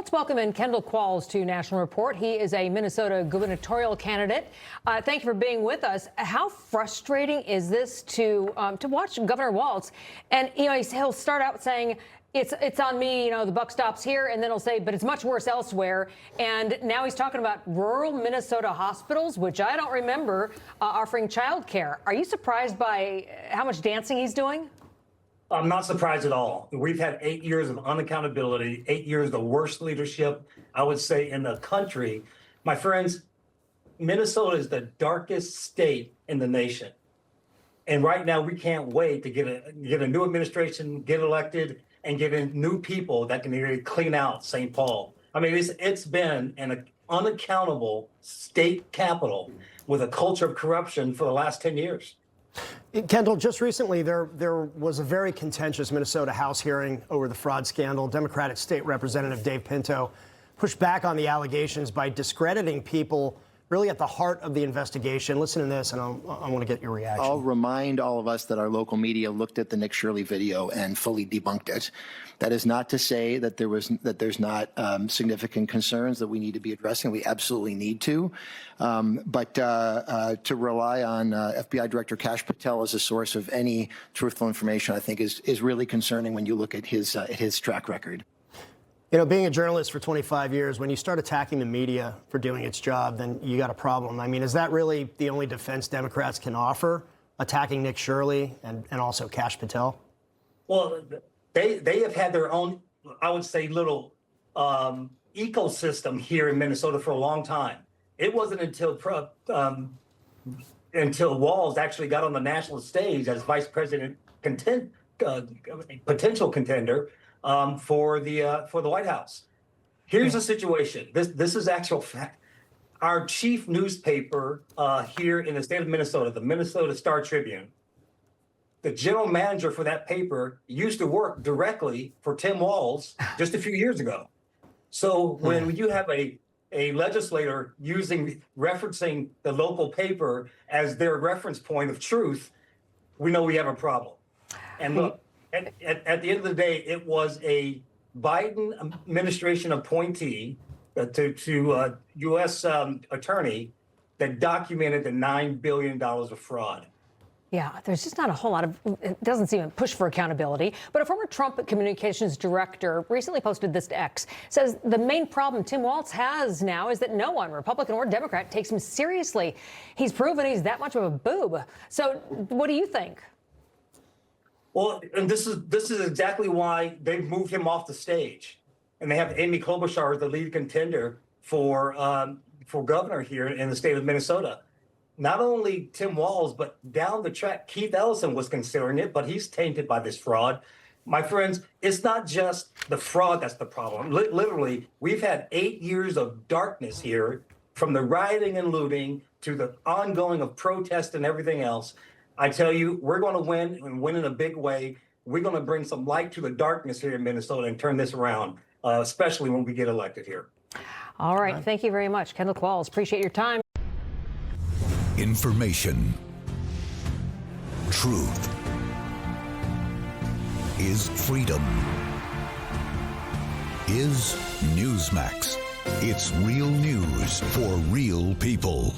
Let's welcome in Kendall Qualls to National Report. He is a Minnesota gubernatorial candidate. Thank you for being with us. How frustrating is this to watch Governor Walz? And he'll start out saying, It's on me, the buck stops here, and then he'll say, but it's much worse elsewhere. And now he's talking about rural Minnesota hospitals, which I don't remember offering child care. Are you surprised by how much dancing he's doing? I'm not surprised at all. We've had 8 years of unaccountability, 8 years of the worst leadership, I would say, in the country. My friends, Minnesota is the darkest state in the nation. And right now, we can't wait to get a new administration, get elected, and get in new people that can really clean out St. Paul. I mean, it's been an unaccountable state capital with a culture of corruption for the last 10 years. Kendall, just recently, there was a very contentious Minnesota House hearing over the fraud scandal. Democratic State Representative Dave Pinto pushed back on the allegations by discrediting people really at the heart of the investigation. Listen to this, and I want to get your reaction. I'll remind all of us that our local media looked at the Nick Shirley video and fully debunked it. That is not to say that there's not significant concerns that we need to be addressing. We absolutely need to. But to rely on FBI Director Kash Patel as a source of any truthful information, I think is really concerning when you look at his track record. Being a journalist for 25 years, when you start attacking the media for doing its job, then you got a problem. I mean, is that really the only defense Democrats can offer, attacking Nick Shirley and also Kash Patel? Well, they have had their own, I would say, little ecosystem here in Minnesota for a long time. It wasn't until Walz actually got on the national stage as vice president potential contender for the White House. Here's the situation. This is actual fact. Our chief newspaper here in the state of Minnesota, the Minnesota Star Tribune, the general manager for that paper used to work directly for Tim Walz just a few years ago. So when you have a legislator referencing the local paper as their reference point of truth, we know we have a problem. And look, at the end of the day, it was a Biden administration appointee to U.S. attorney that documented the $9 billion of fraud. Yeah, there's just not a whole lot of, it doesn't seem to push for accountability. But a former Trump communications director recently posted this to X, says the main problem Tim Walz has now is that no one, Republican or Democrat, takes him seriously. He's proven he's that much of a boob. So what do you think? Well, and this is exactly why they've moved him off the stage. And they have Amy Klobuchar as the lead contender for governor here in the state of Minnesota. Not only Tim Walz, but down the track, Keith Ellison was considering it, but he's tainted by this fraud. My friends, it's not just the fraud that's the problem. Literally, we've had 8 years of darkness here, from the rioting and looting to the ongoing of protest and everything else. I tell you, we're going to win, and win in a big way. We're going to bring some light to the darkness here in Minnesota and turn this around, especially when we get elected here. All right. Thank you very much, Kendall Qualls. Appreciate your time. Information. Truth is freedom. Is Newsmax. It's real news for real people.